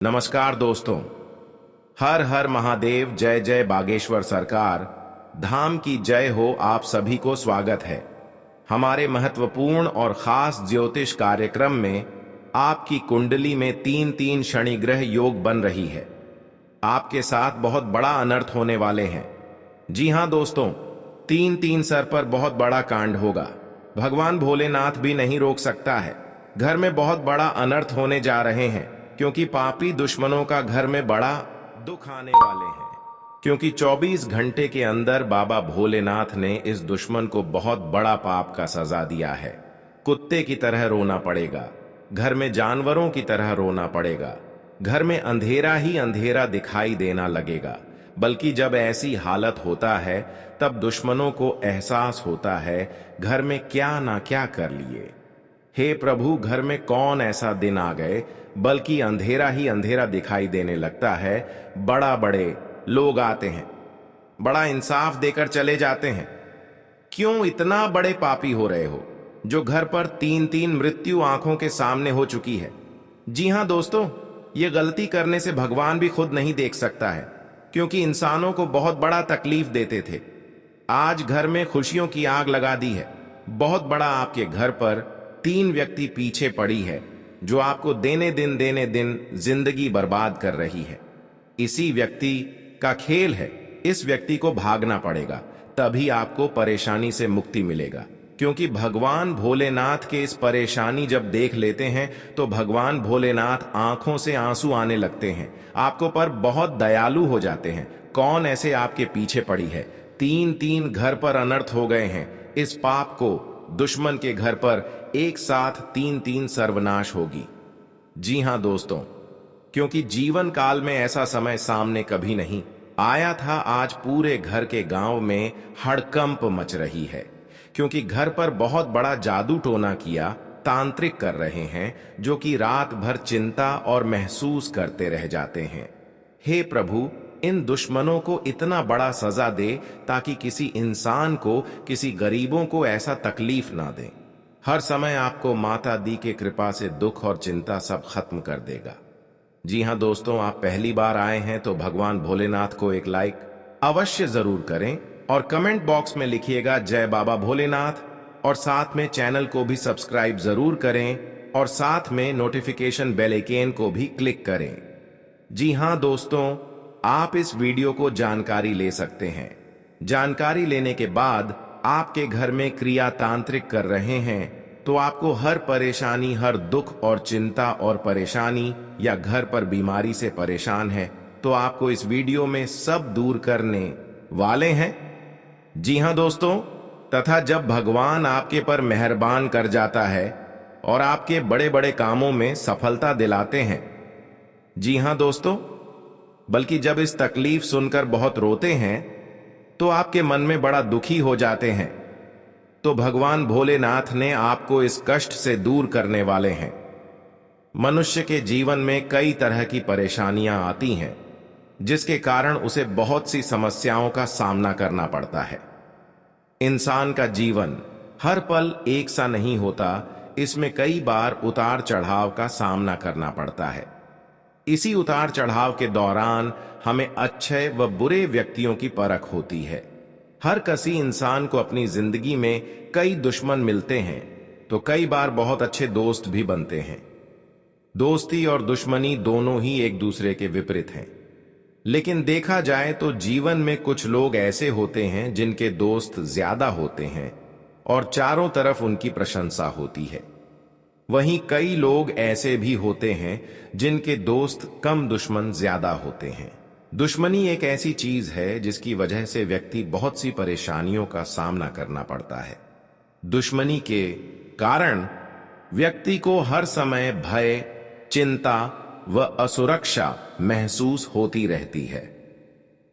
नमस्कार दोस्तों। हर हर महादेव, जय जय बागेश्वर सरकार, धाम की जय हो। आप सभी को स्वागत है हमारे महत्वपूर्ण और खास ज्योतिष कार्यक्रम में। आपकी कुंडली में तीन तीन शनि ग्रह योग बन रही है। आपके साथ बहुत बड़ा अनर्थ होने वाले हैं। जी हां दोस्तों, तीन तीन सर पर बहुत बड़ा कांड होगा। भगवान भोलेनाथ भी नहीं रोक सकता है। घर में बहुत बड़ा अनर्थ होने जा रहे हैं, क्योंकि पापी दुश्मनों का घर में बड़ा दुख आने वाले हैं। क्योंकि 24 घंटे के अंदर बाबा भोलेनाथ ने इस दुश्मन को बहुत बड़ा पाप का सजा दिया है। कुत्ते की तरह रोना पड़ेगा, घर में जानवरों की तरह रोना पड़ेगा, घर में अंधेरा ही अंधेरा दिखाई देना लगेगा। बल्कि जब ऐसी हालत होता है तब दुश्मनों को एहसास होता है घर में क्या ना क्या कर लिए। हे प्रभु, घर में कौन ऐसा दिन आ गए, बल्कि अंधेरा ही अंधेरा दिखाई देने लगता है। बड़ा बड़े लोग आते हैं, बड़ा इंसाफ देकर चले जाते हैं। क्यों इतना बड़े पापी हो रहे हो, जो घर पर तीन तीन मृत्यु आंखों के सामने हो चुकी है? जी हां दोस्तों, ये गलती करने से भगवान भी खुद नहीं देख सकता है, क्योंकि इंसानों को बहुत बड़ा तकलीफ देते थे। आज घर में खुशियों की आग लगा दी है। बहुत बड़ा आपके घर पर तीन व्यक्ति पीछे पड़ी है, जो आपको देने दिन जिंदगी बर्बाद कर रही है। इसी व्यक्ति का खेल है। इस व्यक्ति को भागना पड़ेगा, तभी आपको परेशानी से मुक्ति मिलेगा। क्योंकि भगवान भोलेनाथ के इस परेशानी जब देख लेते हैं तो भगवान भोलेनाथ आंखों से आंसू आने लगते हैं, आपको पर बहुत दयालु हो जाते हैं। कौन ऐसे आपके पीछे पड़ी है? तीन तीन घर पर अनर्थ हो गए हैं। इस पाप को दुश्मन के घर पर एक साथ तीन तीन सर्वनाश होगी। जी हां दोस्तों, क्योंकि जीवन काल में ऐसा समय सामने कभी नहीं आया था। आज पूरे घर के गांव में हड़कंप मच रही है, क्योंकि घर पर बहुत बड़ा जादू टोना किया तांत्रिक कर रहे हैं, जो कि रात भर चिंता और महसूस करते रह जाते हैं। हे प्रभु, इन दुश्मनों को इतना बड़ा सजा दे ताकि किसी इंसान को, किसी गरीबों को ऐसा तकलीफ ना दे। हर समय आपको माता दी के कृपा से दुख और चिंता सब खत्म कर देगा। जी हां दोस्तों, आप पहली बार आए हैं तो भगवान भोलेनाथ को एक लाइक अवश्य जरूर करें और कमेंट बॉक्स में लिखिएगा जय बाबा भोलेनाथ, और साथ में चैनल को भी सब्सक्राइब जरूर करें और साथ में नोटिफिकेशन बेल आइकन को भी क्लिक करें। जी हां दोस्तों, आप इस वीडियो को जानकारी ले सकते हैं। जानकारी लेने के बाद आपके घर में क्रिया तांत्रिक कर रहे हैं तो आपको हर परेशानी, हर दुख और चिंता और परेशानी, या घर पर बीमारी से परेशान है तो आपको इस वीडियो में सब दूर करने वाले हैं। जी हां दोस्तों, तथा जब भगवान आपके पर मेहरबान कर जाता है और आपके बड़े बड़े कामों में सफलता दिलाते हैं। जी हां दोस्तों, बल्कि जब इस तकलीफ सुनकर बहुत रोते हैं तो आपके मन में बड़ा दुखी हो जाते हैं, तो भगवान भोलेनाथ ने आपको इस कष्ट से दूर करने वाले हैं। मनुष्य के जीवन में कई तरह की परेशानियां आती हैं, जिसके कारण उसे बहुत सी समस्याओं का सामना करना पड़ता है। इंसान का जीवन हर पल एक सा नहीं होता, इसमें कई बार उतार चढ़ाव का सामना करना पड़ता है। इसी उतार चढ़ाव के दौरान हमें अच्छे व बुरे व्यक्तियों की परख होती है। हर किसी इंसान को अपनी जिंदगी में कई दुश्मन मिलते हैं, तो कई बार बहुत अच्छे दोस्त भी बनते हैं। दोस्ती और दुश्मनी दोनों ही एक दूसरे के विपरीत हैं। लेकिन देखा जाए तो जीवन में कुछ लोग ऐसे होते हैं जिनके दोस्त ज्यादा होते हैं और चारों तरफ उनकी प्रशंसा होती है। वहीं कई लोग ऐसे भी होते हैं जिनके दोस्त कम, दुश्मन ज्यादा होते हैं। दुश्मनी एक ऐसी चीज है जिसकी वजह से व्यक्ति बहुत सी परेशानियों का सामना करना पड़ता है। दुश्मनी के कारण व्यक्ति को हर समय भय, चिंता व असुरक्षा महसूस होती रहती है।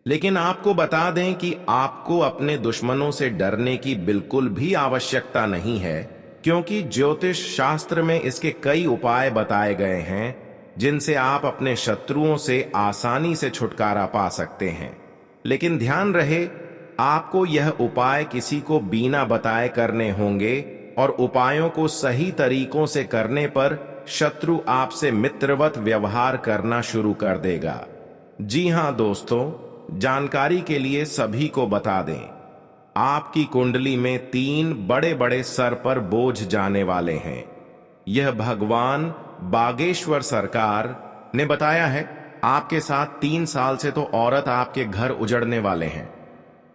लेकिन आपको बता दें कि आपको अपने दुश्मनों से डरने की बिल्कुल भी आवश्यकता नहीं है, क्योंकि ज्योतिष शास्त्र में इसके कई उपाय बताए गए हैं जिनसे आप अपने शत्रुओं से आसानी से छुटकारा पा सकते हैं। लेकिन ध्यान रहे, आपको यह उपाय किसी को बिना बताए करने होंगे और उपायों को सही तरीकों से करने पर शत्रु आपसे मित्रवत व्यवहार करना शुरू कर देगा। जी हां दोस्तों, जानकारी के लिए सभी को बता दें, आपकी कुंडली में 3 बड़े बड़े सर पर बोझ जाने वाले हैं। यह भगवान बागेश्वर सरकार ने बताया है। आपके साथ 3 साल से तो औरत आपके घर उजड़ने वाले हैं।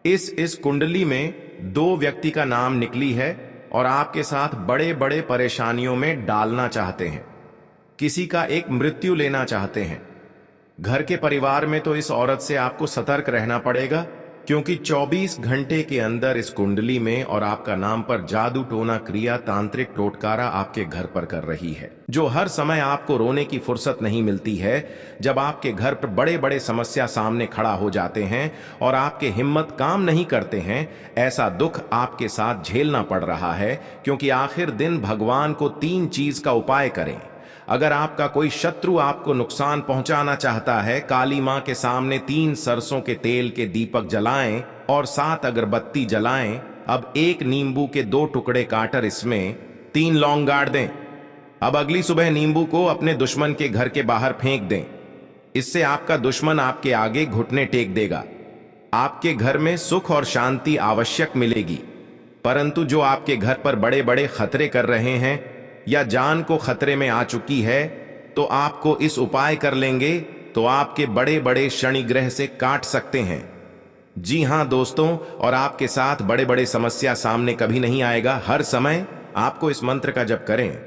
इस कुंडली में 2 व्यक्ति का नाम निकली है और आपके साथ बड़े बड़े परेशानियों में डालना चाहते हैं। किसी का एक मृत्यु लेना चाहते हैं। घर के परिवार में तो इस औरत से आपको सतर्क रहना पड़ेगा, क्योंकि 24 घंटे के अंदर इस कुंडली में और आपका नाम पर जादू टोना क्रिया तांत्रिक टोटकारा आपके घर पर कर रही है, जो हर समय आपको रोने की फुर्सत नहीं मिलती है। जब आपके घर पर बड़े बड़े समस्या सामने खड़ा हो जाते हैं और आपके हिम्मत काम नहीं करते हैं, ऐसा दुख आपके साथ झेलना पड़ रहा है, क्योंकि आखिर दिन भगवान को 3 चीज का उपाय करें। अगर आपका कोई शत्रु आपको नुकसान पहुंचाना चाहता है, काली मां के सामने 3 सरसों के तेल के दीपक जलाएं और 7 अगरबत्ती जलाएं। अब 1 नींबू के 2 टुकड़े काटकर इसमें 3 लौंग गाड़ दें। अब अगली सुबह नींबू को अपने दुश्मन के घर के बाहर फेंक दें। इससे आपका दुश्मन आपके आगे घुटने टेक देगा। आपके घर में सुख और शांति आवश्यक मिलेगी, परंतु जो आपके घर पर बड़े बड़े खतरे कर रहे हैं या जान को खतरे में आ चुकी है, तो आपको इस उपाय कर लेंगे तो आपके बड़े बड़े शनि ग्रह से काट सकते हैं। जी हां दोस्तों, और आपके साथ बड़े बड़े समस्या सामने कभी नहीं आएगा। हर समय आपको इस मंत्र का जप करें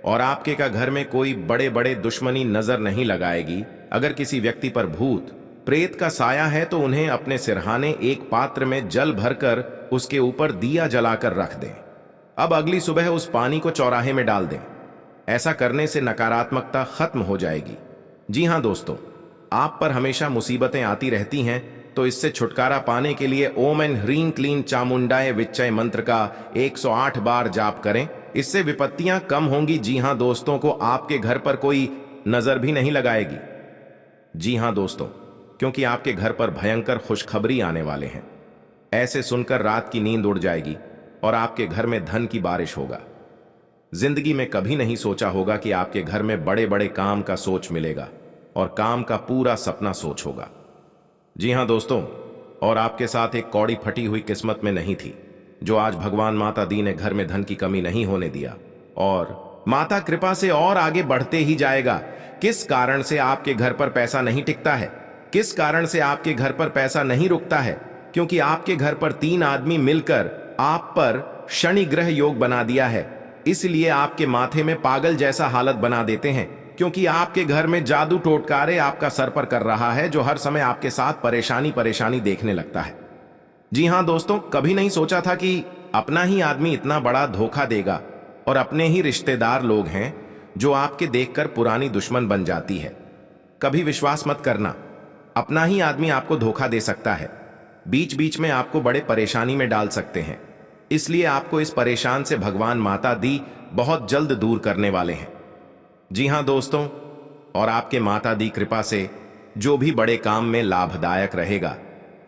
और आपके का घर में कोई बड़े बड़े दुश्मनी नजर नहीं लगाएगी। अगर किसी व्यक्ति पर भूत प्रेत का साया है तो उन्हें अपने सिरहाने एक पात्र में जल भरकर उसके ऊपर दिया जलाकर रख दें। अब अगली सुबह उस पानी को चौराहे में डाल दें। ऐसा करने से नकारात्मकता खत्म हो जाएगी। जी हां दोस्तों, आप पर हमेशा मुसीबतें आती रहती हैं, तो इससे छुटकारा पाने के लिए ओम एंड ह्रीं क्लीं चामुंडाय विच्चय मंत्र का 108 बार जाप करें। इससे विपत्तियां कम होंगी। जी हां दोस्तों, को आपके घर पर कोई नजर भी नहीं लगाएगी। जी हां दोस्तों, क्योंकि आपके घर पर भयंकर खुशखबरी आने वाले हैं। ऐसे सुनकर रात की नींद उड़ जाएगी और आपके घर में धन की बारिश होगा। जिंदगी में कभी नहीं सोचा होगा कि आपके घर में बड़े बड़े काम का सोच मिलेगा और काम का पूरा सपना सोच होगा। जी हां दोस्तों, और आपके साथ एक कौड़ी फटी हुई किस्मत में नहीं थी, जो आज भगवान माता दी ने घर में धन की कमी नहीं होने दिया और माता कृपा से और आगे बढ़ते ही जाएगा। किस कारण से आपके घर पर पैसा नहीं टिकता है? किस कारण से आपके घर पर पैसा नहीं रुकता है? क्योंकि आपके घर पर 3 आदमी मिलकर आप पर शनि ग्रह योग बना दिया है। इसलिए आपके माथे में पागल जैसा हालत बना देते हैं, क्योंकि आपके घर में जादू टोटकारे आपका सर पर कर रहा है, जो हर समय आपके साथ परेशानी देखने लगता है। जी हां दोस्तों, कभी नहीं सोचा था कि अपना ही आदमी इतना बड़ा धोखा देगा, और अपने ही रिश्तेदार लोग हैं जो आपके देखकर पुरानी दुश्मन बन जाती है। कभी विश्वास मत करना, अपना ही आदमी आपको धोखा दे सकता है। बीच बीच में आपको बड़े परेशानी में डाल सकते हैं। इसलिए आपको इस परेशान से भगवान माता दी बहुत जल्द दूर करने वाले हैं। जी हां दोस्तों, और आपके माता दी कृपा से जो भी बड़े काम में लाभदायक रहेगा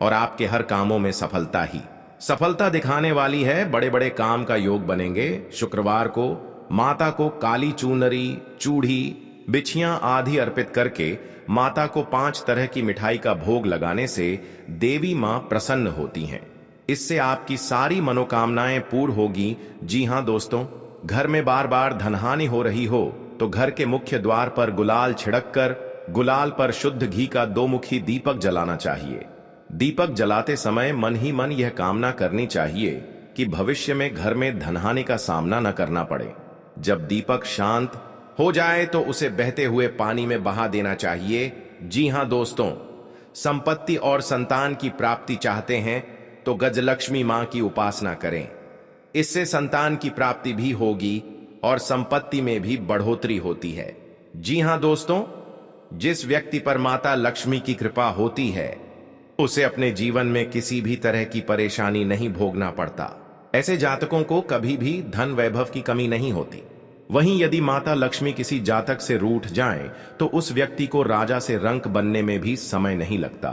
और आपके हर कामों में सफलता दिखाने वाली है। बड़े बड़े काम का योग बनेंगे। शुक्रवार को माता को काली चूनरी, चूड़ी, बिछियां आदि अर्पित करके माता को 5 तरह की मिठाई का भोग लगाने से देवी मां प्रसन्न होती हैं। इससे आपकी सारी मनोकामनाएं पूर्ण होगी। जी हां दोस्तों, घर में बार बार धनहानि हो रही हो तो घर के मुख्य द्वार पर गुलाल छिड़ककर गुलाल पर शुद्ध घी का 2-मुखी दीपक जलाना चाहिए। दीपक जलाते समय मन ही मन यह कामना करनी चाहिए कि भविष्य में घर में धनहानि का सामना न करना पड़े। जब दीपक शांत हो जाए तो उसे बहते हुए पानी में बहा देना चाहिए। जी हां दोस्तों, संपत्ति और संतान की प्राप्ति चाहते हैं तो गजलक्ष्मी मां की उपासना करें। इससे संतान की प्राप्ति भी होगी और संपत्ति में भी बढ़ोतरी होती है। जी हां दोस्तों, जिस व्यक्ति पर माता लक्ष्मी की कृपा होती है उसे अपने जीवन में किसी भी तरह की परेशानी नहीं भोगना पड़ता। ऐसे जातकों को कभी भी धन वैभव की कमी नहीं होती। वहीं यदि माता लक्ष्मी किसी जातक से रूठ जाए तो उस व्यक्ति को राजा से रंक बनने में भी समय नहीं लगता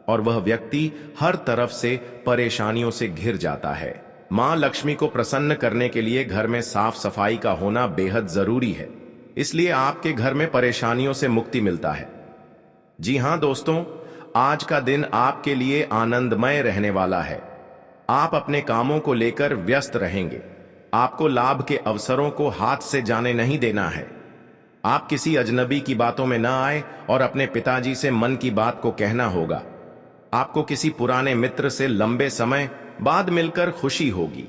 और वह व्यक्ति हर तरफ से परेशानियों से घिर जाता है। मां लक्ष्मी को प्रसन्न करने के लिए घर में साफ सफाई का होना बेहद जरूरी है। इसलिए आपके घर में परेशानियों से मुक्ति मिलता है। जी हां दोस्तों, आज का दिन आपके लिए आनंदमय रहने वाला है। आप अपने कामों को लेकर व्यस्त रहेंगे। आपको लाभ के अवसरों को हाथ से जाने नहीं देना है। आप किसी अजनबी की बातों में न आए और अपने पिताजी से मन की बात को कहना होगा। आपको किसी पुराने मित्र से लंबे समय बाद मिलकर खुशी होगी।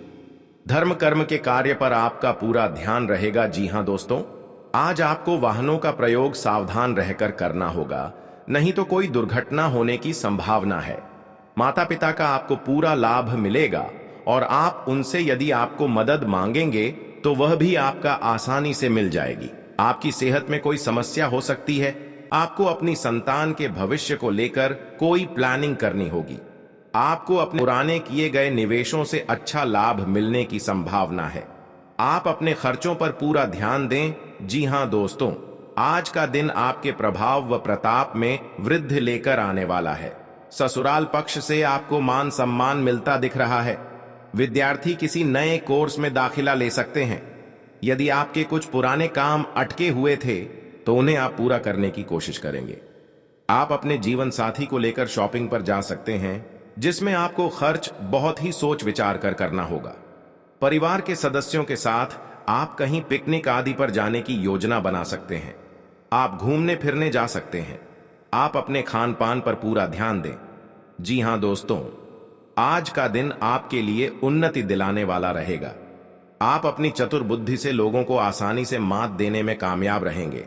धर्म कर्म के कार्य पर आपका पूरा ध्यान रहेगा। जी हां दोस्तों, आज आपको वाहनों का प्रयोग सावधान रहकर करना होगा, नहीं तो कोई दुर्घटना होने की संभावना है। माता पिता का आपको पूरा लाभ मिलेगा और आप उनसे यदि आपको मदद मांगेंगे तो वह भी आपका आसानी से मिल जाएगी। आपकी सेहत में कोई समस्या हो सकती है। आपको अपनी संतान के भविष्य को लेकर कोई प्लानिंग करनी होगी। आपको अपने पुराने किए गए निवेशों से अच्छा लाभ मिलने की संभावना है। आप अपने खर्चों पर पूरा ध्यान दें। जी हां दोस्तों, आज का दिन आपके प्रभाव व प्रताप में वृद्धि लेकर आने वाला है। ससुराल पक्ष से आपको मान सम्मान मिलता दिख रहा है। विद्यार्थी किसी नए कोर्स में दाखिला ले सकते हैं। यदि आपके कुछ पुराने काम अटके हुए थे तो उन्हें आप पूरा करने की कोशिश करेंगे। आप अपने जीवन साथी को लेकर शॉपिंग पर जा सकते हैं, जिसमें आपको खर्च बहुत ही सोच विचार कर करना होगा। परिवार के सदस्यों के साथ आप कहीं पिकनिक आदि पर जाने की योजना बना सकते हैं। आप घूमने फिरने जा सकते हैं। आप अपने खान पान पर पूरा ध्यान दें। जी हां दोस्तों, आज का दिन आपके लिए उन्नति दिलाने वाला रहेगा। आप अपनी चतुर बुद्धि से लोगों को आसानी से मात देने में कामयाब रहेंगे।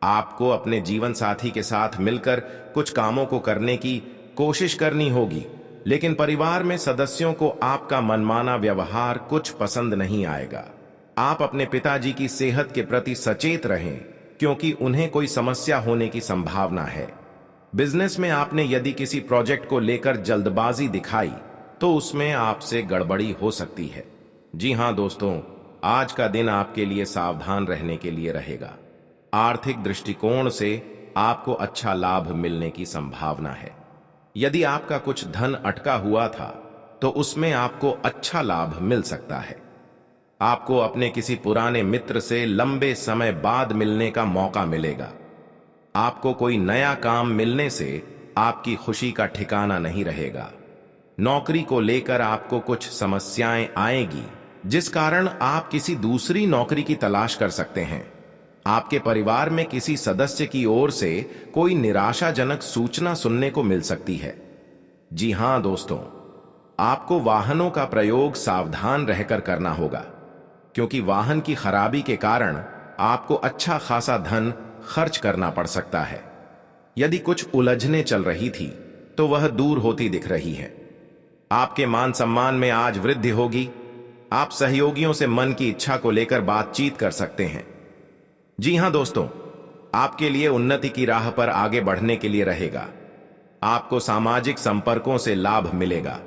आपको अपने जीवन साथी के साथ मिलकर कुछ कामों को करने की कोशिश करनी होगी, लेकिन परिवार में सदस्यों को आपका मनमाना व्यवहार कुछ पसंद नहीं आएगा। आप अपने पिताजी की सेहत के प्रति सचेत रहें, क्योंकि उन्हें कोई समस्या होने की संभावना है। बिजनेस में आपने यदि किसी प्रोजेक्ट को लेकर जल्दबाजी दिखाई तो उसमें आपसे गड़बड़ी हो सकती है। जी हां दोस्तों, आज का दिन आपके लिए सावधान रहने के लिए रहेगा। आर्थिक दृष्टिकोण से आपको अच्छा लाभ मिलने की संभावना है। यदि आपका कुछ धन अटका हुआ था तो उसमें आपको अच्छा लाभ मिल सकता है। आपको अपने किसी पुराने मित्र से लंबे समय बाद मिलने का मौका मिलेगा। आपको कोई नया काम मिलने से आपकी खुशी का ठिकाना नहीं रहेगा। नौकरी को लेकर आपको कुछ समस्याएं आएगी, जिस कारण आप किसी दूसरी नौकरी की तलाश कर सकते हैं। आपके परिवार में किसी सदस्य की ओर से कोई निराशाजनक सूचना सुनने को मिल सकती है। जी हां दोस्तों, आपको वाहनों का प्रयोग सावधान रहकर करना होगा, क्योंकि वाहन की खराबी के कारण आपको अच्छा खासा धन खर्च करना पड़ सकता है। यदि कुछ उलझने चल रही थी तो वह दूर होती दिख रही है। आपके मान सम्मान में आज वृद्धि होगी। आप सहयोगियों से मन की इच्छा को लेकर बातचीत कर सकते हैं। जी हां दोस्तों, आपके लिए उन्नति की राह पर आगे बढ़ने के लिए रहेगा। आपको सामाजिक संपर्कों से लाभ मिलेगा।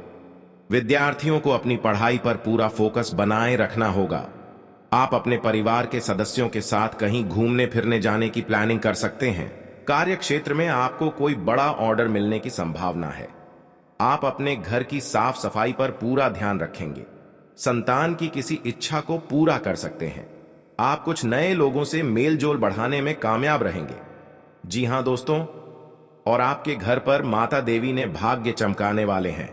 विद्यार्थियों को अपनी पढ़ाई पर पूरा फोकस बनाए रखना होगा। आप अपने परिवार के सदस्यों के साथ कहीं घूमने फिरने जाने की प्लानिंग कर सकते हैं। कार्य क्षेत्र में आपको कोई बड़ा ऑर्डर मिलने की संभावना है। आप अपने घर की साफ सफाई पर पूरा ध्यान रखेंगे। संतान की किसी इच्छा को पूरा कर सकते हैं। आप कुछ नए लोगों से मेल जोल बढ़ाने में कामयाब रहेंगे। जी हां दोस्तों, और आपके घर पर माता देवी ने भाग्य चमकाने वाले हैं।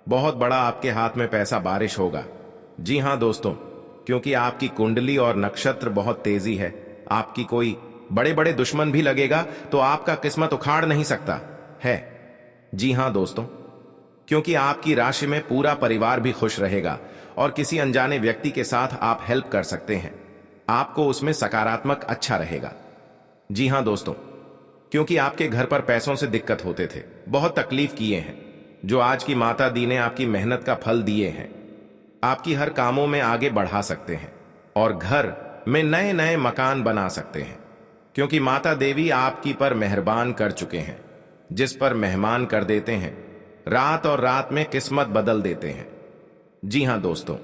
बहुत बड़ा आपके हाथ में पैसा बारिश होगा। जी हां दोस्तों, क्योंकि आपकी कुंडली और नक्षत्र बहुत तेजी है। आपकी कोई बड़े बड़े दुश्मन भी लगेगा तो आपका किस्मत उखाड़ नहीं सकता है। जी हां दोस्तों, क्योंकि आपकी राशि में पूरा परिवार भी खुश रहेगा और किसी अनजाने व्यक्ति के साथ आप हेल्प कर सकते हैं। आपको उसमें सकारात्मक अच्छा रहेगा। जी हां दोस्तों, क्योंकि आपके घर पर पैसों से दिक्कत होते थे, बहुत तकलीफ किए हैं, जो आज की माता दी ने आपकी मेहनत का फल दिए हैं। आपकी हर कामों में आगे बढ़ा सकते हैं और घर में नए नए मकान बना सकते हैं, क्योंकि माता देवी आपकी पर मेहरबान कर चुके हैं। जिस पर मेहमान कर देते हैं, रात और रात में किस्मत बदल देते हैं। जी हां दोस्तों,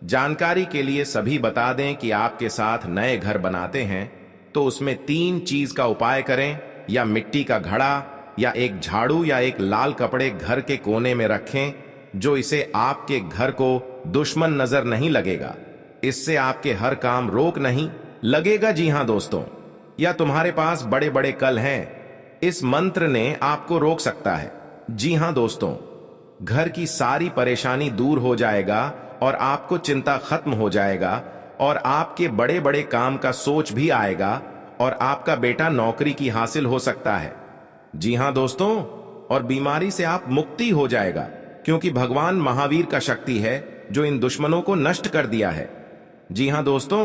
जानकारी के लिए सभी बता दें कि आपके साथ नए घर बनाते हैं तो उसमें 3 चीज का उपाय करें, या मिट्टी का घड़ा, या एक झाड़ू, या एक लाल कपड़े घर के कोने में रखें, जो इसे आपके घर को दुश्मन नजर नहीं लगेगा। इससे आपके हर काम रोक नहीं लगेगा जी हां दोस्तों, या तुम्हारे पास बड़े बड़े कल हैं, इस मंत्र ने आपको रोक सकता है। जी हां दोस्तों, घर की सारी परेशानी दूर हो जाएगा और आपको चिंता खत्म हो जाएगा और आपके बड़े बड़े काम का सोच भी आएगा और आपका बेटा नौकरी की हासिल हो सकता है। जी हां दोस्तों, और बीमारी से आप मुक्ति हो जाएगा, क्योंकि भगवान महावीर का शक्ति है जो इन दुश्मनों को नष्ट कर दिया है। जी हां दोस्तों,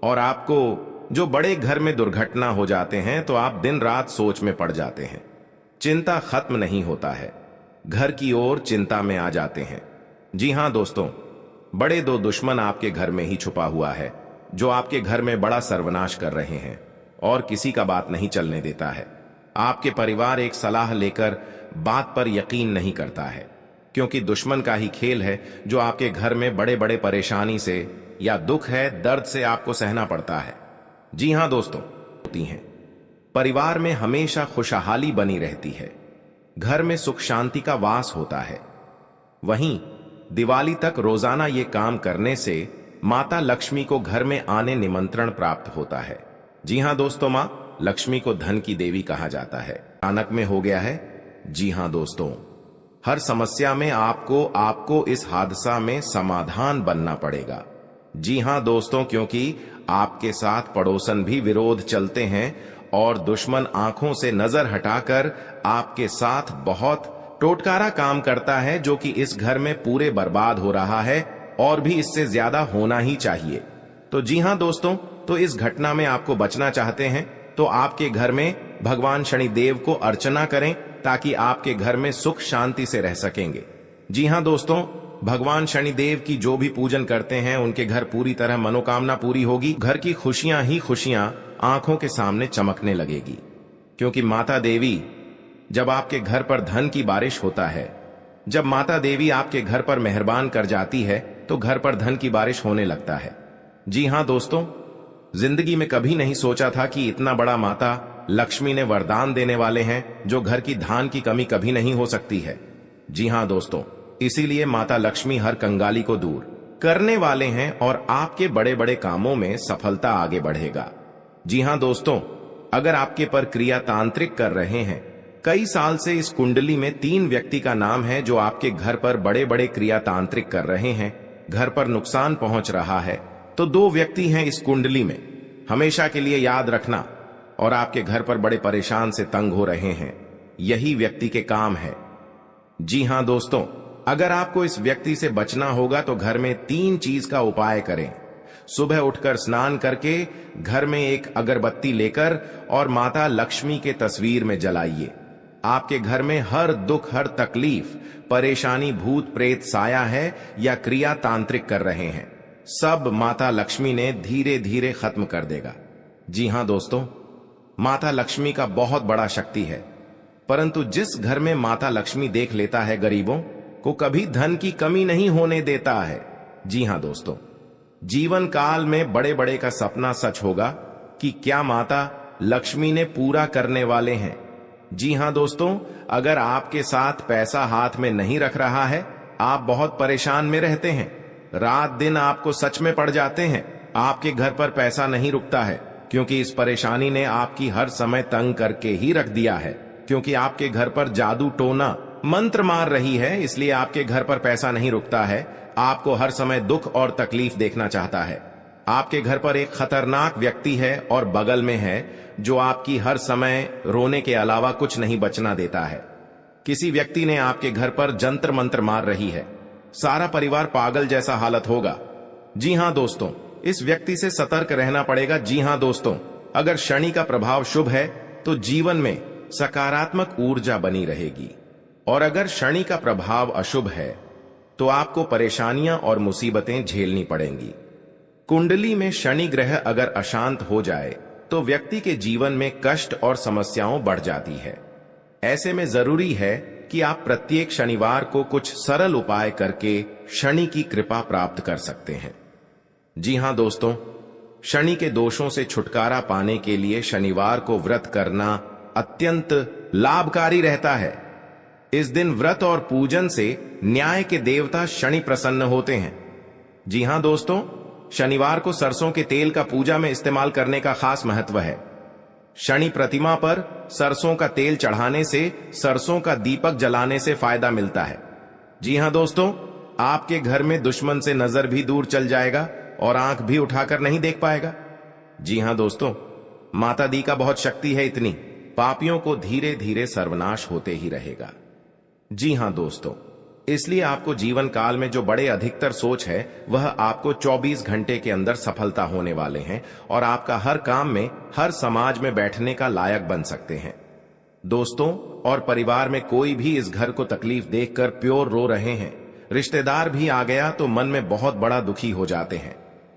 और आपको जो बड़े घर में दुर्घटना हो जाते हैं तो आप दिन रात सोच में पड़ जाते हैं, चिंता खत्म नहीं होता है, घर की ओर चिंता में आ जाते हैं। जी हां दोस्तों, बड़े दो दुश्मन आपके घर में ही छुपा हुआ है जो आपके घर में बड़ा सर्वनाश कर रहे हैं और किसी का बात नहीं चलने देता है। आपके परिवार एक सलाह लेकर बात पर यकीन नहीं करता है, क्योंकि दुश्मन का ही खेल है जो आपके घर में बड़े बड़े परेशानी से या दुख है, दर्द से आपको सहना पड़ता है। जी हां दोस्तों, होती हैं परिवार में हमेशा खुशहाली बनी रहती है, घर में सुख शांति का वास होता है। वहीं दिवाली तक रोजाना ये काम करने से माता लक्ष्मी को घर में आने निमंत्रण प्राप्त होता है। जी हां दोस्तों, मां लक्ष्मी को धन की देवी कहा जाता है। अचानक में हो गया है। जी हां दोस्तों, हर समस्या में आपको इस हादसा में समाधान बनना पड़ेगा। जी हां दोस्तों, क्योंकि आपके साथ पड़ोसन भी विरोध चलते हैं और दुश्मन आंखों से नजर हटाकर आपके साथ बहुत टोटकारा काम करता है, जो कि इस घर में पूरे बर्बाद हो रहा है और भी इससे ज्यादा होना ही चाहिए। तो जी हां दोस्तों, तो इस घटना में आपको बचना चाहते हैं तो आपके घर में भगवान शनिदेव को अर्चना करें, ताकि आपके घर में सुख शांति से रह सकेंगे। जी हां दोस्तों, भगवान शनिदेव की जो भी पूजन करते हैं उनके घर पूरी तरह मनोकामना पूरी होगी, घर की खुशियां ही खुशियां आंखों के सामने चमकने लगेगी। क्योंकि माता देवी जब आपके घर पर धन की बारिश होता है, जब माता देवी आपके घर पर मेहरबान कर जाती है तो घर पर धन की बारिश होने लगता है। जी हां दोस्तों, जिंदगी में कभी नहीं सोचा था कि इतना बड़ा माता लक्ष्मी ने वरदान देने वाले हैं जो घर की धान की कमी कभी नहीं हो सकती है। जी हां दोस्तों, इसीलिए माता लक्ष्मी हर कंगाली को दूर करने वाले हैं और आपके बड़े बड़े कामों में सफलता आगे बढ़ेगा। जी हां दोस्तों, अगर आपके पर क्रिया तांत्रिक कर रहे हैं, कई साल से इस कुंडली में 3 व्यक्ति का नाम है जो आपके घर पर बड़े बड़े क्रिया तांत्रिक कर रहे हैं, घर पर नुकसान पहुंच रहा है, तो 2 व्यक्ति हैं इस कुंडली में, हमेशा के लिए याद रखना। और आपके घर पर बड़े परेशान से तंग हो रहे हैं, यही व्यक्ति के काम है। जी हां दोस्तों, अगर आपको इस व्यक्ति से बचना होगा तो घर में 3 चीज का उपाय करें। सुबह उठकर स्नान करके घर में एक अगरबत्ती लेकर और माता लक्ष्मी के तस्वीर में जलाइए। आपके घर में हर दुख, हर तकलीफ, परेशानी, भूत प्रेत साया है या क्रिया तांत्रिक कर रहे हैं, सब माता लक्ष्मी ने धीरे धीरे खत्म कर देगा। जी हां दोस्तों, माता लक्ष्मी का बहुत बड़ा शक्ति है, परंतु जिस घर में माता लक्ष्मी देख लेता है गरीबों को कभी धन की कमी नहीं होने देता है। जी हां दोस्तों, जीवन काल में बड़े बड़े का सपना सच होगा कि क्या माता लक्ष्मी ने पूरा करने वाले हैं। जी हां दोस्तों, अगर आपके साथ पैसा हाथ में नहीं रख रहा है, आप बहुत परेशान में रहते हैं, रात दिन आपको सच में पड़ जाते हैं, आपके घर पर पैसा नहीं रुकता है, क्योंकि इस परेशानी ने आपकी हर समय तंग करके ही रख दिया है, क्योंकि आपके घर पर जादू टोना मंत्र मार रही है, इसलिए आपके घर पर पैसा नहीं रुकता है, आपको हर समय दुख और तकलीफ देखना चाहता है। आपके घर पर एक खतरनाक व्यक्ति है और बगल में है जो आपकी हर समय रोने के अलावा कुछ नहीं बचना देता है। किसी व्यक्ति ने आपके घर पर जंतर मंत्र मार रही है, सारा परिवार पागल जैसा हालत होगा। जी हां दोस्तों, इस व्यक्ति से सतर्क रहना पड़ेगा। जी हां दोस्तों, अगर शनि का प्रभाव शुभ है तो जीवन में सकारात्मक ऊर्जा बनी रहेगी, और अगर शनि का प्रभाव अशुभ है तो आपको परेशानियां और मुसीबतें झेलनी पड़ेंगी। कुंडली में शनि ग्रह अगर अशांत हो जाए तो व्यक्ति के जीवन में कष्ट और समस्याओं बढ़ जाती है। ऐसे में जरूरी है कि आप प्रत्येक शनिवार को कुछ सरल उपाय करके शनि की कृपा प्राप्त कर सकते हैं। जी हां दोस्तों, शनि के दोषों से छुटकारा पाने के लिए शनिवार को व्रत करना अत्यंत लाभकारी रहता है। इस दिन व्रत और पूजन से न्याय के देवता शनि प्रसन्न होते हैं। जी हां दोस्तों, शनिवार को सरसों के तेल का पूजा में इस्तेमाल करने का खास महत्व है। शनि प्रतिमा पर सरसों का तेल चढ़ाने से सरसों का दीपक जलाने से फायदा मिलता है। जी हां दोस्तों, आपके घर में दुश्मन से नजर भी दूर चल जाएगा और आंख भी उठाकर नहीं देख पाएगा। जी हां दोस्तों, माता दी का बहुत शक्ति है, इतनी पापियों को धीरे धीरे सर्वनाश होते ही रहेगा। जी हां दोस्तों, इसलिए आपको जीवन काल में जो बड़े अधिकतर सोच है वह आपको 24 घंटे के अंदर सफलता होने वाले हैं और आपका हर काम में, हर समाज में बैठने का लायक बन सकते हैं। दोस्तों और परिवार में कोई भी इस घर को तकलीफ देखकर प्योर रो रहे हैं, रिश्तेदार भी आ गया तो मन में बहुत बड़ा दुखी हो जाते हैं।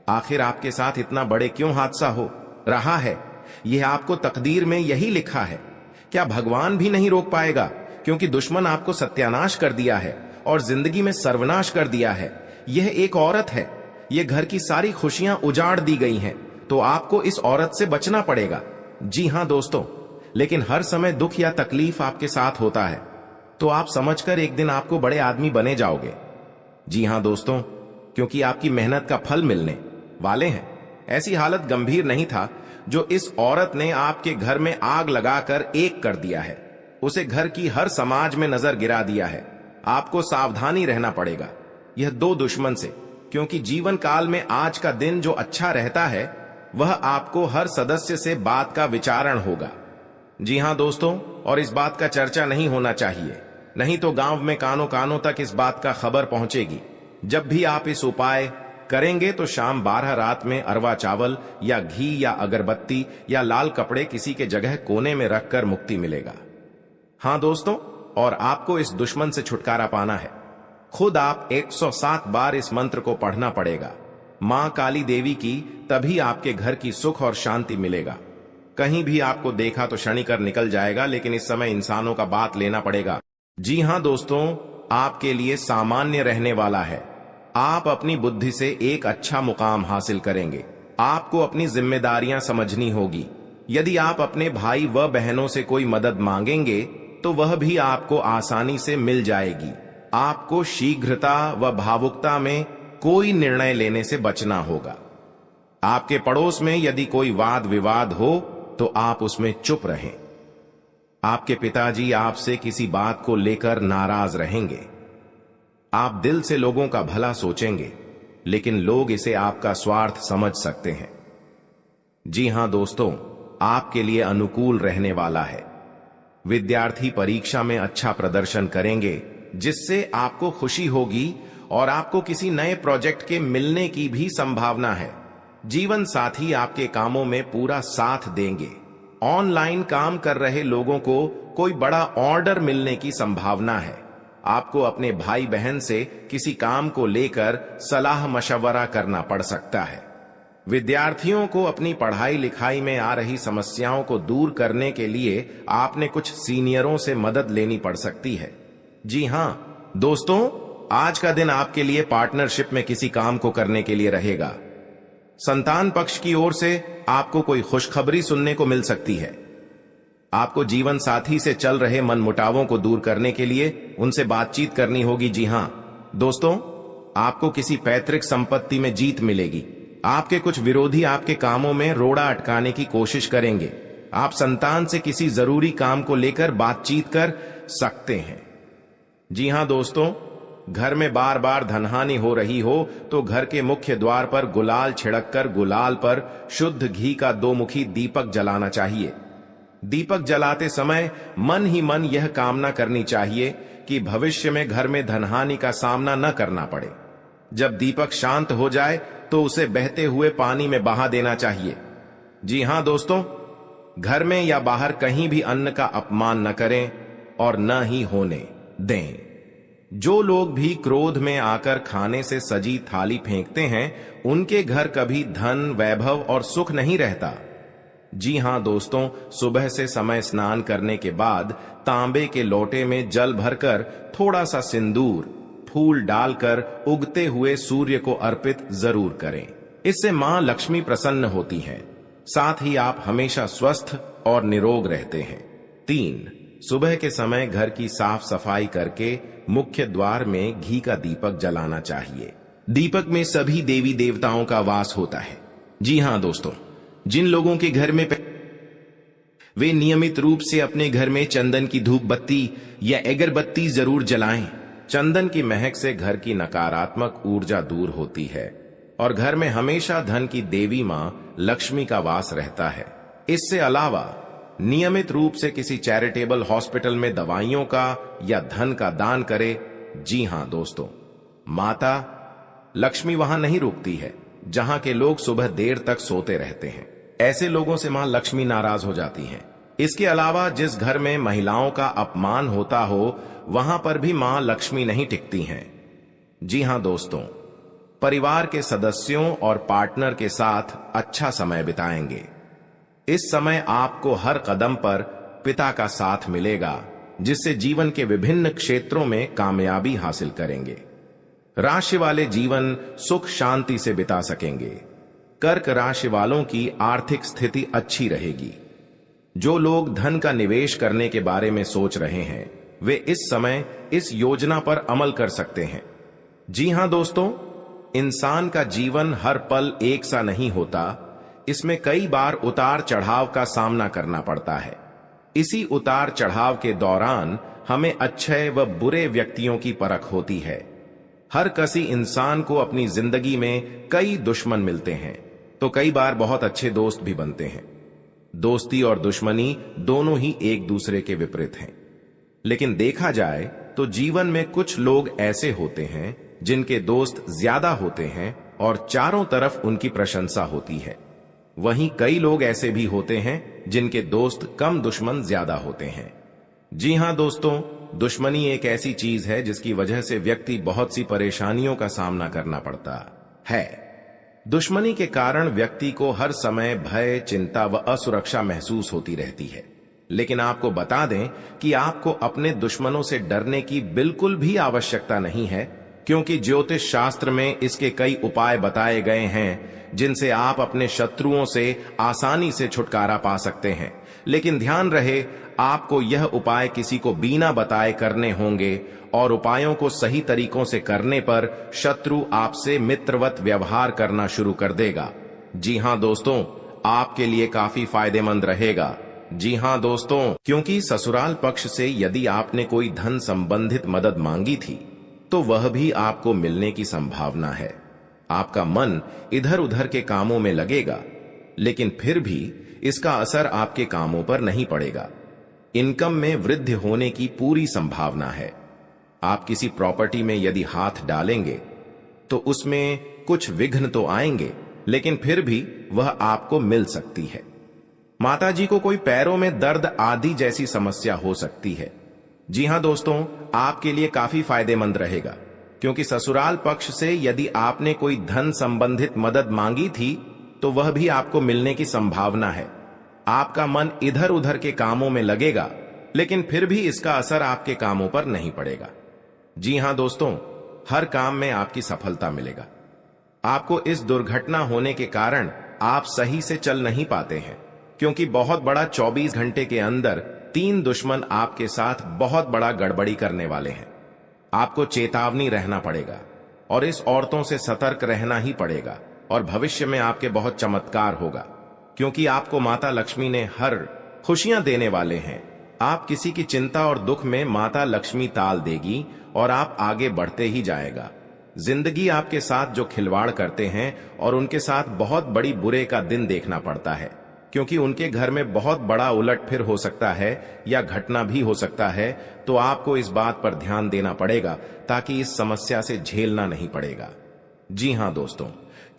आखिर आपके साथ इतना बड़े क्यों हादसा हो रहा है? यह आपको तकदीर में यही लिखा है। क्या भगवान भी नहीं रोक पाएगा? क्योंकि दुश्मन आपको सत्यानाश कर दिया है और जिंदगी में सर्वनाश कर दिया है। यह एक औरत है, यह घर की सारी खुशियां उजाड़ दी गई हैं, तो आपको इस औरत से बचना पड़ेगा। जी हां दोस्तों, लेकिन हर समय दुख या तकलीफ आपके साथ होता है तो आप समझकर एक दिन आपको बड़े आदमी बने जाओगे। जी हां दोस्तों, क्योंकि आपकी मेहनत का फल मिलने वाले हैं। ऐसी हालत गंभीर नहीं था जो इस औरत ने आपके घर में आग लगाकर एक कर दिया है। उसे घर की हर समाज में नजर गिरा दिया है। आपको सावधानी रहना पड़ेगा यह दो दुश्मन से, क्योंकि जीवन काल में आज का दिन जो अच्छा रहता है वह आपको हर सदस्य से बात का विचारण होगा। जी हां दोस्तों, और इस बात का चर्चा नहीं होना चाहिए, नहीं तो गांव में कानों कानों तक इस बात का खबर पहुंचेगी। जब भी आप इस उपाय करेंगे तो शाम 12 रात में अरवा चावल या घी या अगरबत्ती या लाल कपड़े किसी के जगह कोने में रखकर मुक्ति मिलेगा। हां दोस्तों, और आपको इस दुश्मन से छुटकारा पाना है। खुद आप 107 बार इस मंत्र को पढ़ना पड़ेगा। मां काली देवी की, तभी आपके घर की सुख और शांति मिलेगा। कहीं भी आपको देखा तो शनिकर निकल जाएगा, लेकिन इस समय इंसानों का बात लेना पड़ेगा। जी हां दोस्तों, आपके लिए सामान्य रहने वाला है। आप अपनी बुद्धि से एक अच्छा मुकाम हासिल करेंगे। आपको अपनी जिम्मेदारियां समझनी होगी। यदि आप अपने भाई व बहनों से कोई मदद मांगेंगे तो वह भी आपको आसानी से मिल जाएगी। आपको शीघ्रता व भावुकता में कोई निर्णय लेने से बचना होगा। आपके पड़ोस में यदि कोई वाद विवाद हो तो आप उसमें चुप रहें। आपके पिताजी आपसे किसी बात को लेकर नाराज रहेंगे। आप दिल से लोगों का भला सोचेंगे, लेकिन लोग इसे आपका स्वार्थ समझ सकते हैं। जी हां दोस्तों, आपके लिए अनुकूल रहने वाला है। विद्यार्थी परीक्षा में अच्छा प्रदर्शन करेंगे, जिससे आपको खुशी होगी और आपको किसी नए प्रोजेक्ट के मिलने की भी संभावना है। जीवन साथी आपके कामों में पूरा साथ देंगे। ऑनलाइन काम कर रहे लोगों को कोई बड़ा ऑर्डर मिलने की संभावना है। आपको अपने भाई बहन से किसी काम को लेकर सलाह मशवरा करना पड़ सकता है। विद्यार्थियों को अपनी पढ़ाई लिखाई में आ रही समस्याओं को दूर करने के लिए आपने कुछ सीनियरों से मदद लेनी पड़ सकती है। जी हां दोस्तों, आज का दिन आपके लिए पार्टनरशिप में किसी काम को करने के लिए रहेगा। संतान पक्ष की ओर से आपको कोई खुशखबरी सुनने को मिल सकती है। आपको जीवन साथी से चल रहे मनमुटावों को दूर करने के लिए उनसे बातचीत करनी होगी। जी हां दोस्तों, आपको किसी पैतृक संपत्ति में जीत मिलेगी। आपके कुछ विरोधी आपके कामों में रोड़ा अटकाने की कोशिश करेंगे। आप संतान से किसी जरूरी काम को लेकर बातचीत कर सकते हैं। जी हां दोस्तों, घर में बार बार धनहानि हो रही हो तो घर के मुख्य द्वार पर गुलाल छिड़ककर गुलाल पर शुद्ध घी का 2 मुखी दीपक जलाना चाहिए। दीपक जलाते समय मन ही मन यह कामना करनी चाहिए कि भविष्य में घर में धनहानि का सामना न करना पड़े। जब दीपक शांत हो जाए तो उसे बहते हुए पानी में बहा देना चाहिए। जी हां दोस्तों, घर में या बाहर कहीं भी अन्न का अपमान न करें और न ही होने दें। जो लोग भी क्रोध में आकर खाने से सजी थाली फेंकते हैं, उनके घर कभी धन, वैभव और सुख नहीं रहता। जी हां दोस्तों, सुबह से समय स्नान करने के बाद तांबे के लोटे में जल भरकर थोड़ा सा सिंदूर, फूल डालकर उगते हुए सूर्य को अर्पित जरूर करें। इससे मां लक्ष्मी प्रसन्न होती हैं। साथ ही आप हमेशा स्वस्थ और निरोग रहते हैं। 3, सुबह के समय घर की साफ सफाई करके मुख्य द्वार में घी का दीपक जलाना चाहिए। दीपक में सभी देवी देवताओं का वास होता है। जी हां दोस्तों, जिन लोगों के घर में वे नियमित रूप से अपने घर में चंदन की धूप बत्ती या अगरबत्ती जरूर जलाएं। चंदन की महक से घर की नकारात्मक ऊर्जा दूर होती है और घर में हमेशा धन की देवी मां लक्ष्मी का वास रहता है। इससे अलावा नियमित रूप से किसी चैरिटेबल हॉस्पिटल में दवाइयों का या धन का दान करे। जी हां दोस्तों, माता लक्ष्मी वहां नहीं रुकती है जहां के लोग सुबह देर तक सोते रहते हैं। ऐसे लोगों से मां लक्ष्मी नाराज हो जाती हैं। इसके अलावा जिस घर में महिलाओं का अपमान होता हो वहां पर भी मां लक्ष्मी नहीं टिकती हैं। जी हां दोस्तों, परिवार के सदस्यों और पार्टनर के साथ अच्छा समय बिताएंगे। इस समय आपको हर कदम पर पिता का साथ मिलेगा, जिससे जीवन के विभिन्न क्षेत्रों में कामयाबी हासिल करेंगे। राशि वाले जीवन सुख शांति से बिता सकेंगे। कर्क राशि वालों की आर्थिक स्थिति अच्छी रहेगी। जो लोग धन का निवेश करने के बारे में सोच रहे हैं वे इस समय इस योजना पर अमल कर सकते हैं। जी हां दोस्तों, इंसान का जीवन हर पल एक सा नहीं होता। इसमें कई बार उतार चढ़ाव का सामना करना पड़ता है। इसी उतार चढ़ाव के दौरान हमें अच्छे व बुरे व्यक्तियों की परख होती है। हर किसी इंसान को अपनी जिंदगी में कई दुश्मन मिलते हैं तो कई बार बहुत अच्छे दोस्त भी बनते हैं। दोस्ती और दुश्मनी दोनों ही एक दूसरे के विपरीत हैं। लेकिन देखा जाए तो जीवन में कुछ लोग ऐसे होते हैं जिनके दोस्त ज्यादा होते हैं और चारों तरफ उनकी प्रशंसा होती है। वहीं कई लोग ऐसे भी होते हैं जिनके दोस्त कम, दुश्मन ज्यादा होते हैं। जी हां दोस्तों, दुश्मनी एक ऐसी चीज है जिसकी वजह से व्यक्ति बहुत सी परेशानियों का सामना करना पड़ता है। दुश्मनी के कारण व्यक्ति को हर समय भय, चिंता व असुरक्षा महसूस होती रहती है। लेकिन आपको बता दें कि आपको अपने दुश्मनों से डरने की बिल्कुल भी आवश्यकता नहीं है, क्योंकि ज्योतिष शास्त्र में इसके कई उपाय बताए गए हैं जिनसे आप अपने शत्रुओं से आसानी से छुटकारा पा सकते हैं। लेकिन ध्यान रहे, आपको यह उपाय किसी को बिना बताए करने होंगे और उपायों को सही तरीकों से करने पर शत्रु आपसे मित्रवत व्यवहार करना शुरू कर देगा। जी हां दोस्तों, आपके लिए काफी फायदेमंद रहेगा। जी हां दोस्तों, क्योंकि ससुराल पक्ष से यदि आपने कोई धन संबंधित मदद मांगी थी तो वह भी आपको मिलने की संभावना है। आपका मन इधर उधर के कामों में लगेगा, लेकिन फिर भी इसका असर आपके कामों पर नहीं पड़ेगा। इनकम में वृद्धि होने की पूरी संभावना है। आप किसी प्रॉपर्टी में यदि हाथ डालेंगे तो उसमें कुछ विघ्न तो आएंगे, लेकिन फिर भी वह आपको मिल सकती है। माताजी को कोई पैरों में दर्द आदि जैसी समस्या हो सकती है। जी हां दोस्तों, आपके लिए काफी फायदेमंद रहेगा, क्योंकि ससुराल पक्ष से यदि आपने कोई धन संबंधित मदद मांगी थी तो वह भी आपको मिलने की संभावना है। आपका मन इधर उधर के कामों में लगेगा, लेकिन फिर भी इसका असर आपके कामों पर नहीं पड़ेगा। जी हां दोस्तों, हर काम में आपकी सफलता मिलेगा। आपको इस दुर्घटना होने के कारण आप सही से चल नहीं पाते हैं, क्योंकि बहुत बड़ा 24 घंटे के अंदर 3 दुश्मन आपके साथ बहुत बड़ा गड़बड़ी करने वाले हैं। आपको चेतावनी रहना पड़ेगा और इस औरतों से सतर्क रहना ही पड़ेगा। और भविष्य में आपके बहुत चमत्कार होगा, क्योंकि आपको माता लक्ष्मी ने हर खुशियां देने वाले हैं। आप किसी की चिंता और दुख में माता लक्ष्मी ताल देगी और आप आगे बढ़ते ही जाएगा। जिंदगी आपके साथ जो खिलवाड़ करते हैं और उनके साथ बहुत बड़ी बुरे का दिन देखना पड़ता है, क्योंकि उनके घर में बहुत बड़ा उलटफेर हो सकता है या घटना भी हो सकता है। तो आपको इस बात पर ध्यान देना पड़ेगा ताकि इस समस्या से झेलना नहीं पड़ेगा। जी हां दोस्तों,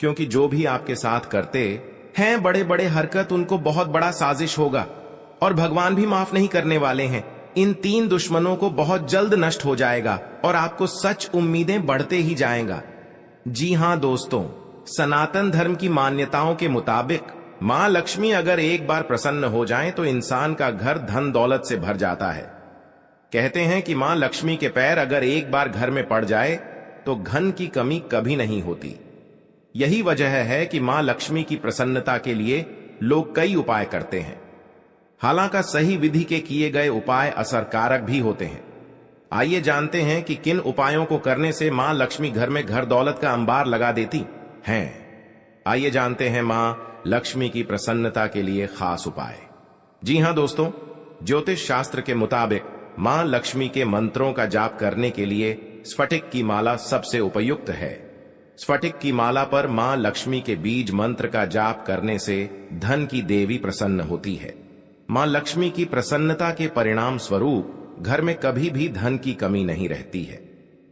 क्योंकि जो भी आपके साथ करते हैं बड़े बड़े हरकत, उनको बहुत बड़ा साजिश होगा और भगवान भी माफ नहीं करने वाले हैं। इन 3 दुश्मनों को बहुत जल्द नष्ट हो जाएगा और आपको सच उम्मीदें बढ़ते ही जाएगा। जी हां दोस्तों, सनातन धर्म की मान्यताओं के मुताबिक मां लक्ष्मी अगर एक बार प्रसन्न हो जाएं तो इंसान का घर धन दौलत से भर जाता है। कहते हैं कि मां लक्ष्मी के पैर अगर एक बार घर में पड़ जाए तो धन की कमी कभी नहीं होती। यही वजह है कि मां लक्ष्मी की प्रसन्नता के लिए लोग कई उपाय करते हैं। हालांकि सही विधि के किए गए उपाय असरकारक भी होते हैं। आइए जानते हैं कि किन उपायों को करने से मां लक्ष्मी घर में घर दौलत का अंबार लगा देती हैं। आइए जानते हैं मां लक्ष्मी की प्रसन्नता के लिए खास उपाय। जी हां दोस्तों, ज्योतिष शास्त्र के मुताबिक मां लक्ष्मी के मंत्रों का जाप करने के लिए स्फटिक की माला सबसे उपयुक्त है। स्फटिक की माला पर मां लक्ष्मी के बीज मंत्र का जाप करने से धन की देवी प्रसन्न होती है। मां लक्ष्मी की प्रसन्नता के परिणाम स्वरूप घर में कभी भी धन की कमी नहीं रहती है।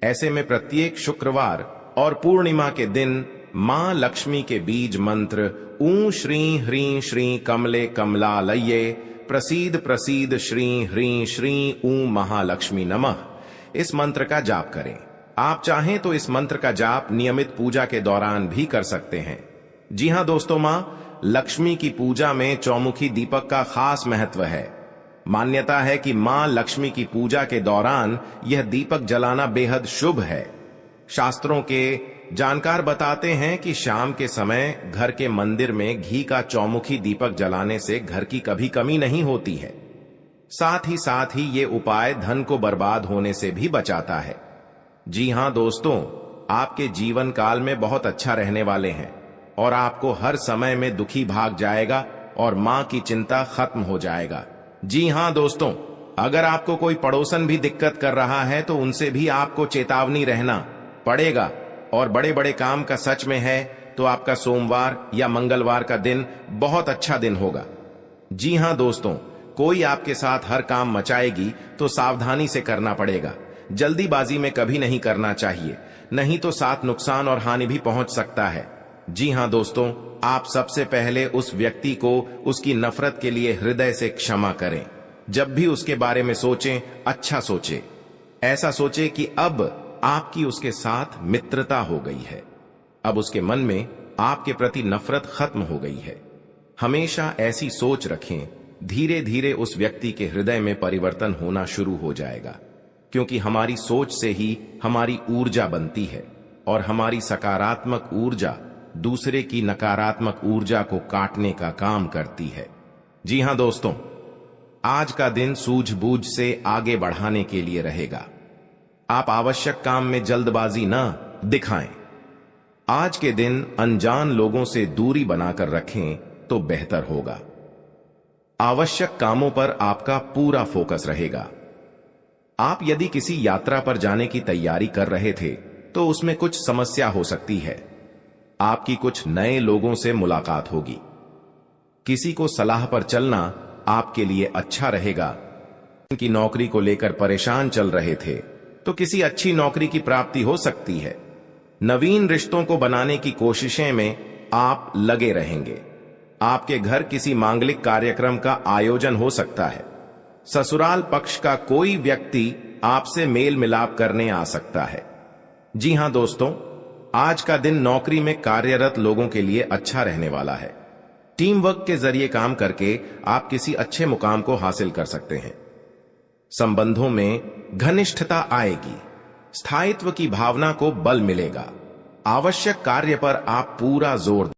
ऐसे में प्रत्येक शुक्रवार और पूर्णिमा के दिन मां लक्ष्मी के बीज मंत्र ऊ श्री ह्रीं श्री कमले कमलालये प्रसीद प्रसीद श्री ह्रीं श्री ऊ महालक्ष्मी नमः, इस मंत्र का जाप करें। आप चाहें तो इस मंत्र का जाप नियमित पूजा के दौरान भी कर सकते हैं। जी हां दोस्तों, मां लक्ष्मी की पूजा में चौमुखी दीपक का खास महत्व है। मान्यता है कि मां लक्ष्मी की पूजा के दौरान यह दीपक जलाना बेहद शुभ है। शास्त्रों के जानकार बताते हैं कि शाम के समय घर के मंदिर में घी का चौमुखी दीपक जलाने से घर की कभी कमी नहीं होती है। साथ ही ये उपाय धन को बर्बाद होने से भी बचाता है। जी हां दोस्तों, आपके जीवन काल में बहुत अच्छा रहने वाले हैं और आपको हर समय में दुखी भाग जाएगा और मां की चिंता खत्म हो जाएगा। जी हां दोस्तों, अगर आपको कोई पड़ोसन भी दिक्कत कर रहा है तो उनसे भी आपको चेतावनी रहना पड़ेगा। और बड़े बड़े काम का सच में है तो आपका सोमवार या मंगलवार का दिन बहुत अच्छा दिन होगा। जी हां दोस्तों, कोई आपके साथ हर काम मचाएगी तो सावधानी से करना पड़ेगा। जल्दीबाजी में कभी नहीं करना चाहिए, नहीं तो साथ नुकसान और हानि भी पहुंच सकता है। जी हां दोस्तों, आप सबसे पहले उस व्यक्ति को उसकी नफरत के लिए हृदय से क्षमा करें। जब भी उसके बारे में सोचें, अच्छा सोचें। ऐसा सोचें कि अब आपकी उसके साथ मित्रता हो गई है, अब उसके मन में आपके प्रति नफरत खत्म हो गई है। हमेशा ऐसी सोच रखें, धीरे धीरे उस व्यक्ति के हृदय में परिवर्तन होना शुरू हो जाएगा, क्योंकि हमारी सोच से ही हमारी ऊर्जा बनती है और हमारी सकारात्मक ऊर्जा दूसरे की नकारात्मक ऊर्जा को काटने का काम करती है। जी हां दोस्तों, आज का दिन सूझबूझ से आगे बढ़ाने के लिए रहेगा। आप आवश्यक काम में जल्दबाजी न दिखाएं। आज के दिन अनजान लोगों से दूरी बनाकर रखें तो बेहतर होगा। आवश्यक कामों पर आपका पूरा फोकस रहेगा। आप यदि किसी यात्रा पर जाने की तैयारी कर रहे थे तो उसमें कुछ समस्या हो सकती है। आपकी कुछ नए लोगों से मुलाकात होगी। किसी को सलाह पर चलना आपके लिए अच्छा रहेगा। की नौकरी को लेकर परेशान चल रहे थे तो किसी अच्छी नौकरी की प्राप्ति हो सकती है। नवीन रिश्तों को बनाने की कोशिशें में आप लगे रहेंगे। आपके घर किसी मांगलिक कार्यक्रम का आयोजन हो सकता है। ससुराल पक्ष का कोई व्यक्ति आपसे मेल मिलाप करने आ सकता है। जी हां दोस्तों, आज का दिन नौकरी में कार्यरत लोगों के लिए अच्छा रहने वाला है। टीम वर्क के जरिए काम करके आप किसी अच्छे मुकाम को हासिल कर सकते हैं। संबंधों में घनिष्ठता आएगी। स्थायित्व की भावना को बल मिलेगा। आवश्यक कार्य पर आप पूरा जोर